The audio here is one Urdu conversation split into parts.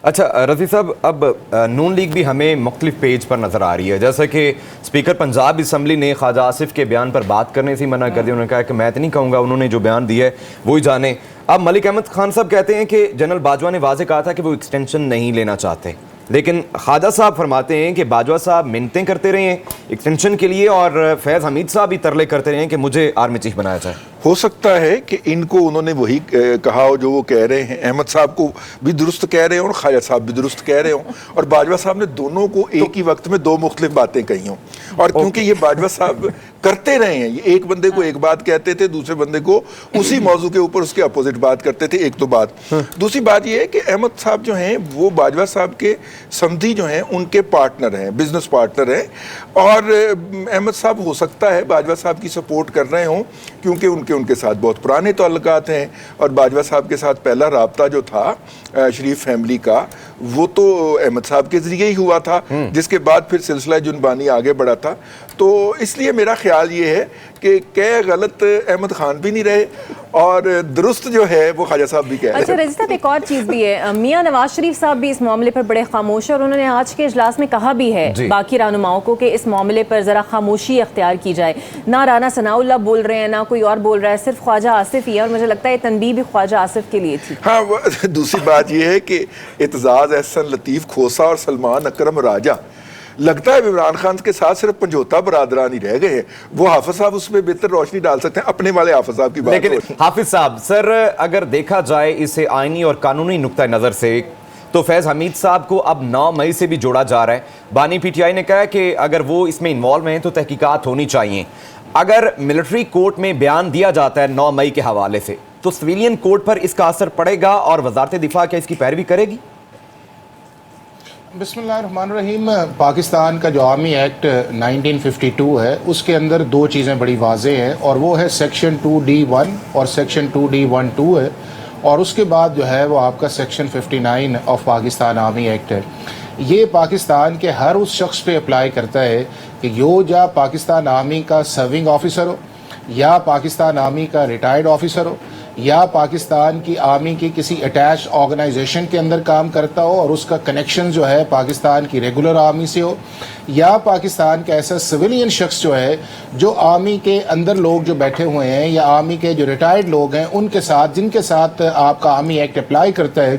اچھا رضی صاحب، اب نون لیگ بھی ہمیں مختلف پیج پر نظر آ رہی ہے، جیسا کہ اسپیکر پنجاب اسمبلی نے خواجہ آصف کے بیان پر بات کرنے سے منع کر دیا. انہوں نے کہا کہ میں تو نہیں کہوں گا، انہوں نے جو بیان دیا ہے وہی جانے. اب ملک احمد خان صاحب کہتے ہیں کہ جنرل باجوہ نے واضح کہا تھا کہ وہ ایکسٹینشن نہیں لینا چاہتے، لیکن خواجہ صاحب فرماتے ہیں کہ باجوہ صاحب منتیں کرتے رہے ہیں ایکسٹینشن کے لیے، اور فیض حمید صاحب بھی ترلے کرتے رہے ہیں کہ مجھے آرمی چیف بنایا جائے. ہو سکتا ہے کہ ان کو انہوں نے وہی کہا ہو جو وہ کہہ رہے ہیں، احمد صاحب کو بھی درست کہہ رہے ہوں اور خواجہ صاحب بھی درست کہہ رہے ہوں، اور باجوہ صاحب نے دونوں کو ایک ہی وقت میں دو مختلف باتیں کہی ہوں. اور کیونکہ یہ باجوہ صاحب کرتے رہے ہیں، یہ ایک بندے کو ایک بات کہتے تھے، دوسرے بندے کو اسی موضوع کے اوپر اس کے اپوزٹ بات کرتے تھے. ایک تو بات. دوسری بات یہ ہے کہ احمد صاحب جو ہیں وہ باجوہ صاحب کے سمدھی جو ہیں ان کے پارٹنر ہیں، بزنس پارٹنر ہیں، اور احمد صاحب ہو سکتا ہے باجوہ صاحب کی سپورٹ کر رہے ہوں کیونکہ ان کے ساتھ بہت پرانے تعلقات ہیں، اور باجوہ صاحب کے ساتھ پہلا رابطہ جو تھا شریف فیملی کا وہ تو احمد صاحب کے ذریعے ہی ہوا تھا، جس کے بعد پھر سلسلہ جنبانی آگے بڑھا تھا. تو اس لیے میرا خیال یہ ہے کہ کہہ غلط احمد خان بھی نہیں رہے اور درست جو ہے وہ خواجہ صاحب بھی کہہ رہے ہیں. اچھا رضی صاحب، ایک اور چیز بھی ہے، میاں نواز شریف صاحب بھی اس معاملے پر بڑے خاموش ہیں، اور انہوں نے آج کے اجلاس میں کہا بھی ہے باقی رہنماؤں کو کہ اس معاملے پر ذرا خاموشی اختیار کی جائے. نہ رانا ثناء اللہ بول رہے ہیں، نہ کوئی اور بول رہا ہے، صرف خواجہ آصف ہی ہے، اور مجھے لگتا ہے یہ تنبیہ بھی خواجہ آصف کے لیے تھی. ہاں، دوسری بات یہ ہے کہ اعتزاز احسن لطیف کھوسا اور سلمان اکرم راجہ، لگتا ہے عمران خان کے ساتھ صرف پنجوتا برادران ہی رہ گئے ہیں. وہ حافظ صاحب اس میں بہتر روشنی ڈال سکتے ہیں، اپنے والے حافظ صاحب کی بات. لیکن حافظ صاحب سر، اگر دیکھا جائے اسے آئینی اور قانونی نقطہ نظر سے تو فیض حمید صاحب کو اب 9 مئی سے بھی جوڑا جا رہا ہے. بانی پی ٹی آئی نے کہا کہ اگر وہ اس میں انوالو ہیں تو تحقیقات ہونی چاہیے. اگر ملٹری کورٹ میں بیان دیا جاتا ہے 9 مئی کے حوالے سے تو سویلین کورٹ پر اس کا اثر پڑے گا، اور وزارت دفاع کیا اس کی پیروی کرے گی؟ بسم اللہ الرحمن الرحیم. پاکستان کا جو آرمی ایکٹ 1952 ہے اس کے اندر دو چیزیں بڑی واضح ہیں، اور وہ ہے سیکشن 2D1 اور سیکشن 2D12 ہے، اور اس کے بعد جو ہے وہ آپ کا section 59 of Pakistan army act ہے. یہ پاکستان کے ہر اس شخص پہ اپلائی کرتا ہے کہ یا پاکستان آرمی کا سرونگ آفیسر ہو، یا پاکستان آرمی کا ریٹائرڈ آفیسر ہو، یا پاکستان کی آرمی کی کسی اٹیچ آرگنائزیشن کے اندر کام کرتا ہو اور اس کا کنیکشن جو ہے پاکستان کی ریگولر آرمی سے ہو، یا پاکستان کا ایسا سویلین شخص جو ہے جو آرمی کے اندر لوگ جو بیٹھے ہوئے ہیں یا آرمی کے جو ریٹائرڈ لوگ ہیں ان کے ساتھ، جن کے ساتھ آپ کا آرمی ایکٹ اپلائی کرتا ہے،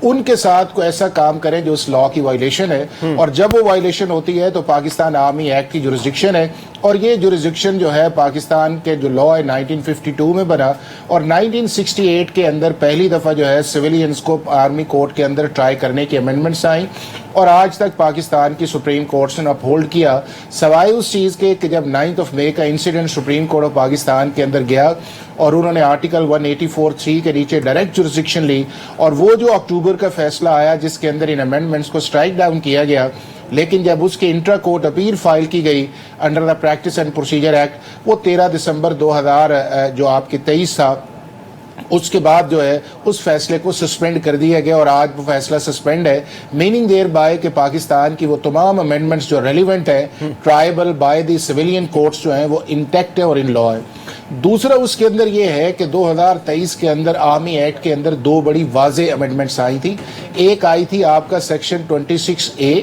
ان کے ساتھ کوئی ایسا کام کریں جو اس لا کی وائلیشن ہے. اور جب وہ وائلیشن ہوتی ہے تو پاکستان آرمی ایکٹ کی جورسڈکشن ہے، اور یہ جورسڈکشن جو ہے پاکستان کے جو لا ہے 1952 میں بنا، اور 1968 کے اندر پہلی دفعہ جو ہے سویلینز کو آرمی کورٹ کے اندر ٹرائی کرنے کی امینڈمنٹس آئیں، اور آج تک پاکستان کی سپریم کورٹ نے اپہولڈ کیا، سوائے اس چیز کے کہ جب 9 مئی کا incident supreme court of Pakistan کے اندر گیا اور انہوں نے آرٹیکل 184(3) کے نیچے ڈائریکٹ جورسڈکشن لی، اور وہ جو اکتوبر کا فیصلہ آیا جس کے اندر ان امینڈمنٹس کو اسٹرائک ڈاؤن کیا گیا، لیکن جب اس کی انٹرا کورٹ اپیل فائل کی گئی under the practice and procedure act, وہ 13 دسمبر 2000 جو آپ کی 23 تھا، اس کے بعد جو ہے اس فیصلے کو سسپینڈ کر دیا گیا، اور آج وہ فیصلہ سسپینڈ ہے، میننگ دیر بائی کہ پاکستان کی وہ تمام امینڈمنٹس جو ریلیونٹ ہیں tribal by the civilian courts جو ہیں وہ انٹیکٹ ہے اور ان لا ہے. دوسرا اس کے اندر یہ ہے کہ 2023 کے اندر آرمی ایکٹ کے اندر دو بڑی واضح امینڈمنٹس آئی تھی. ایک آئی تھی آپ کا سیکشن 26A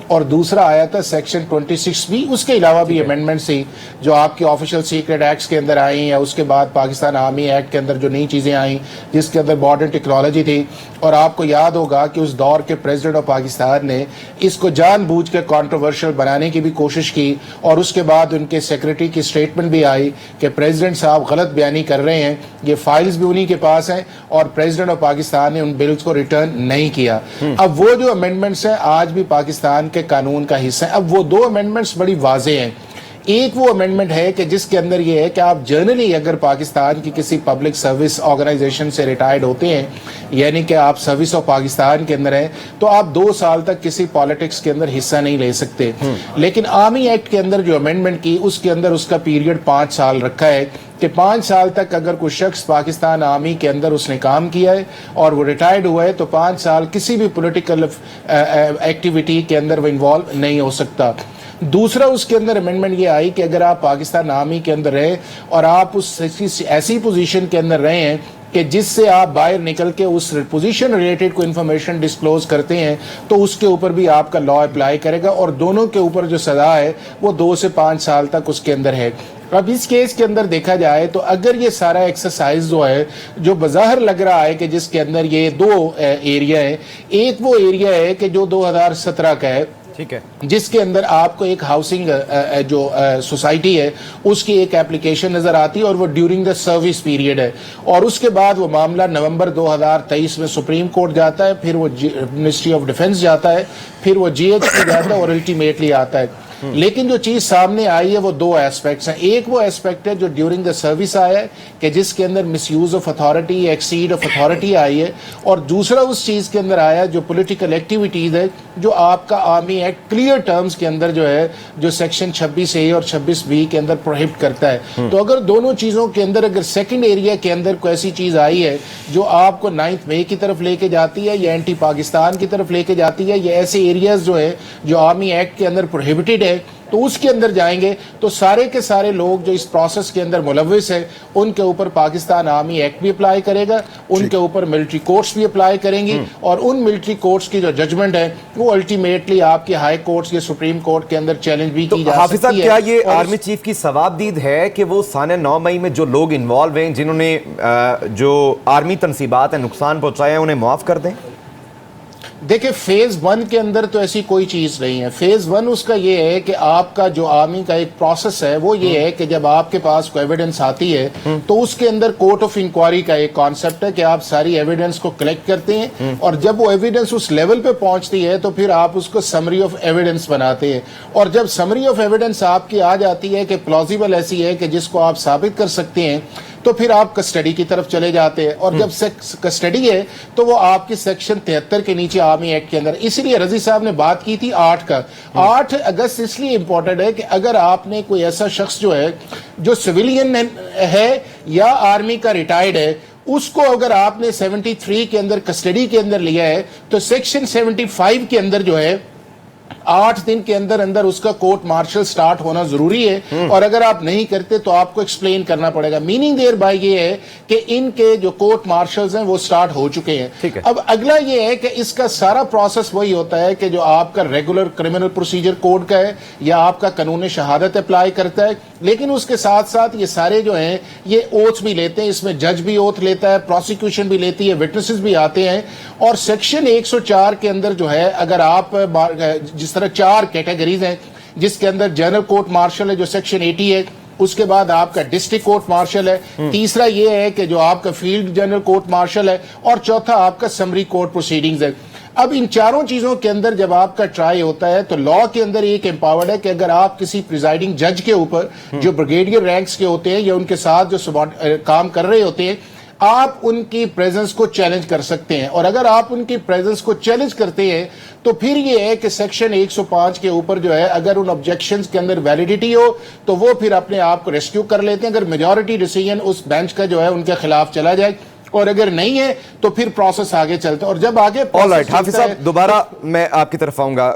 اور دوسرا آیا تھا سیکشن 26B. اس کے علاوہ بھی امینڈمنٹس تھی جو آپ کے آفیشیل سیکرٹ ایکٹس کے اندر آئیں، یا اس کے بعد پاکستان آرمی ایکٹ کے اندر جو نئی چیزیں آئیں جس کے اندر ماڈرن ٹیکنالوجی تھی. اور آپ کو یاد ہوگا کہ اس دور کے پریزیڈنٹ آف پاکستان نے اس کو جان بوجھ کے کنٹروورشل بنانے کی بھی کوشش کی، اور اس کے بعد ان کے سیکرٹری کی سٹیٹمنٹ بھی آئی کہ پریزیڈنٹ صاحب غلط بیانی کر رہے ہیں، یہ فائلز بھی انہی کے پاس ہیں، اور پریزیڈنٹ آف پاکستان نے ان بلز کو ریٹرن نہیں کیا. اب وہ جو امینڈمنٹس ہیں آج بھی پاکستان کے قانون کا حصہ ہیں. اب وہ دو امینڈمنٹس بڑی واضح ہیں. ایک وہ امینڈمنٹ ہے کہ جس کے اندر یہ ہے کہ آپ جنرلی اگر پاکستان کی کسی پبلک سروس آرگنائزیشن سے ریٹائرڈ ہوتے ہیں، یعنی کہ آپ سروس آف پاکستان کے اندر ہیں، تو آپ 2 سال تک کسی پالیٹکس کے اندر حصہ نہیں لے سکتے. لیکن آرمی ایکٹ کے اندر جو امینڈمنٹ کی اس کے اندر اس کا پیریڈ 5 سال رکھا ہے کہ 5 سال تک اگر کوئی شخص پاکستان آرمی کے اندر اس نے کام کیا ہے اور وہ ریٹائرڈ ہوا ہے تو 5 سال کسی بھی پولیٹیکل ایکٹیویٹی کے اندر وہ انوالو نہیں ہو سکتا. دوسرا اس کے اندر امینڈمنٹ یہ آئی کہ اگر آپ پاکستان آرمی کے اندر رہے اور آپ اس ایسی پوزیشن کے اندر رہے ہیں کہ جس سے آپ باہر نکل کے اس پوزیشن ریلیٹڈ کو انفارمیشن ڈسکلوز کرتے ہیں تو اس کے اوپر بھی آپ کا لا اپلائی کرے گا, اور دونوں کے اوپر جو سزا ہے وہ 2 سے 5 سال تک اس کے اندر ہے. اب اس کیس کے اندر دیکھا جائے تو اگر یہ سارا ایکسرسائز جو ہے جو بظاہر لگ رہا ہے کہ جس کے اندر یہ 2 ایریا ہیں, ایک وہ ایریا ہے کہ جو 2017 کا ہے, ٹھیک ہے, جس کے اندر آپ کو ایک ہاؤسنگ جو سوسائٹی ہے اس کی ایک اپلیکیشن نظر آتی ہے اور وہ ڈیورنگ دا سروس پیریڈ ہے, اور اس کے بعد وہ معاملہ نومبر 2023 میں سپریم کورٹ جاتا ہے, پھر وہ منسٹری آف ڈیفنس جاتا ہے, پھر وہ GH پہ جاتا ہے اور الٹیمیٹلی آتا ہے. لیکن جو چیز سامنے آئی ہے وہ 2 ایسپیکٹس ہیں. ایک وہ ایسپیکٹ ہے جو ڈیورنگ دا سروس آیا ہے کہ جس کے اندر misuse of authority, exceed of authority آئی ہے, اور دوسرا اس چیز کے اندر آیا جو پولیٹیکل ایکٹیویٹیز ہے جو آپ کا آرمی ایکٹ کلیئر ٹرمز کے اندر جو ہے جو سیکشن 26A اور 26B کے اندر پروہبٹ کرتا ہے. تو اگر دونوں چیزوں کے اندر اگر سیکنڈ ایریا کے اندر کوئی ایسی چیز آئی ہے جو آپ کو 9 مئی کی طرف لے کے جاتی ہے یا اینٹی پاکستان کی طرف لے کے جاتی ہے, یا ایسے ایریاز جو ہے جو آرمی ایکٹ کے اندر پروہیبٹڈ ہے, تو اس کے اندر جائیں گے تو سارے کے سارے لوگ جو اس پروسیس کے اندر ملوث ہیں ان کے اوپر پاکستان آرمی ایکٹ بھی اپلائی کرے گا, ان کے اوپر ملٹری کورٹس بھی اپلائی کریں گی, اور ان ملٹری کورٹس کی جو ججمنٹ ہے وہ الٹیمیٹلی آپ کے ہائی کورٹس یا سپریم کورٹ کے اندر چیلنج بھی کی جا سکتی ہے. حافظ صاحب, کیا یہ آرمی چیف کی ثوابدید ہے کہ وہ سانحہ 9 مئی میں جو لوگ انوالو ہیں جنہوں نے جو آرمی تنصیبات ہیں نقصان پہنچایا ہے انہیں معاف کر دیں؟ دیکھیں فیز 1 کے اندر تو ایسی کوئی چیز نہیں ہے. فیز 1 اس کا یہ ہے کہ آپ کا جو آرمی کا ایک پروسیس ہے وہ یہ ہے کہ جب آپ کے پاس کوئی ایویڈنس آتی ہے تو اس کے اندر کورٹ آف انکوائری کا ایک کانسیپٹ ہے کہ آپ ساری ایویڈنس کو کلیکٹ کرتے ہیں, اور جب وہ ایویڈنس اس لیول پہ پہنچتی ہے تو پھر آپ اس کو سمری آف ایویڈنس بناتے ہیں, اور جب سمری آف ایویڈنس آپ کی آ جاتی ہے کہ پلازیبل ایسی ہے کہ جس کو آپ ثابت کر سکتے ہیں تو پھر آپ کسٹڈی کی طرف چلے جاتے ہیں, اور جب کسٹڈی ہے تو وہ آپ کی سیکشن 73 کے نیچے آرمی ایکٹ کے اندر. اسی لیے رضی صاحب نے بات کی تھی 8 کا. 8 اگست اس لیے امپورٹنٹ ہے کہ اگر آپ نے کوئی ایسا شخص جو ہے جو سویلین ہے یا آرمی کا ریٹائرڈ ہے اس کو اگر آپ نے 73 کے اندر کسٹڈی کے اندر لیا ہے تو سیکشن 75 کے اندر جو ہے 8 دن کے اندر اندر اس کا کورٹ مارشل سٹارٹ ہونا ضروری ہے, اور اگر آپ نہیں کرتے تو آپ کو ایکسپلین کرنا پڑے گا. میننگ دیر بائی یہ ہے کہ ان کے جو کورٹ مارشلز ہیں وہ سٹارٹ ہو چکے ہیں. اب اگلا یہ ہے کہ اس کا سارا پروسیس وہی ہوتا ہے کہ جو آپ کا ریگولر کرمنل پروسیجر کوڈ کا ہے یا آپ کا قانون شہادت اپلائی کرتا ہے, لیکن اس کے ساتھ ساتھ یہ سارے جو ہیں یہ اوتھ بھی لیتے ہیں. اس میں جج بھی اوتھ لیتا ہے, پروسیکیوشن بھی لیتی ہے, وٹنسز بھی آتے ہیں, اور سیکشن 104 کے اندر جو ہے اگر آپ جس طرح 4 کیٹیگریز ہیں جس کے اندر جنرل کورٹ مارشل ہے جو سیکشن 80 ہے, اس کے بعد آپ کا ڈسٹرکٹ کورٹ مارشل ہے, تیسرا یہ ہے کہ جو آپ کا فیلڈ جنرل کورٹ مارشل ہے, اور چوتھا آپ کا سمری کورٹ پروسیڈنگز ہے. اب ان چاروں چیزوں کے اندر جب آپ کا ٹرائی ہوتا ہے تو لا کے اندر ایک امپاورڈ ہے کہ اگر آپ کسی پریزائڈنگ جج کے اوپر جو بریگیڈیئر رینکس کے ہوتے ہیں یا ان کے ساتھ جو کام کر رہے ہوتے ہیں آپ ان کی پریزنس کو چیلنج کر سکتے ہیں, اور اگر آپ ان کی پریزنس کو چیلنج کرتے ہیں تو پھر یہ ہے کہ سیکشن 105 کے اوپر جو ہے اگر ان آبجیکشنز کے اندر ویلیڈیٹی ہو تو وہ پھر اپنے آپ کو ریسکیو کر لیتے ہیں اگر میجورٹی ڈیسیژن اس بینچ کا جو ہے ان کے خلاف چلا جائے, اور اگر نہیں ہے تو پھر پروسیس آگے چلتا ہے. اور جب آگے حافظ صاحب دوبارہ میں آپ کی طرف آؤں گا.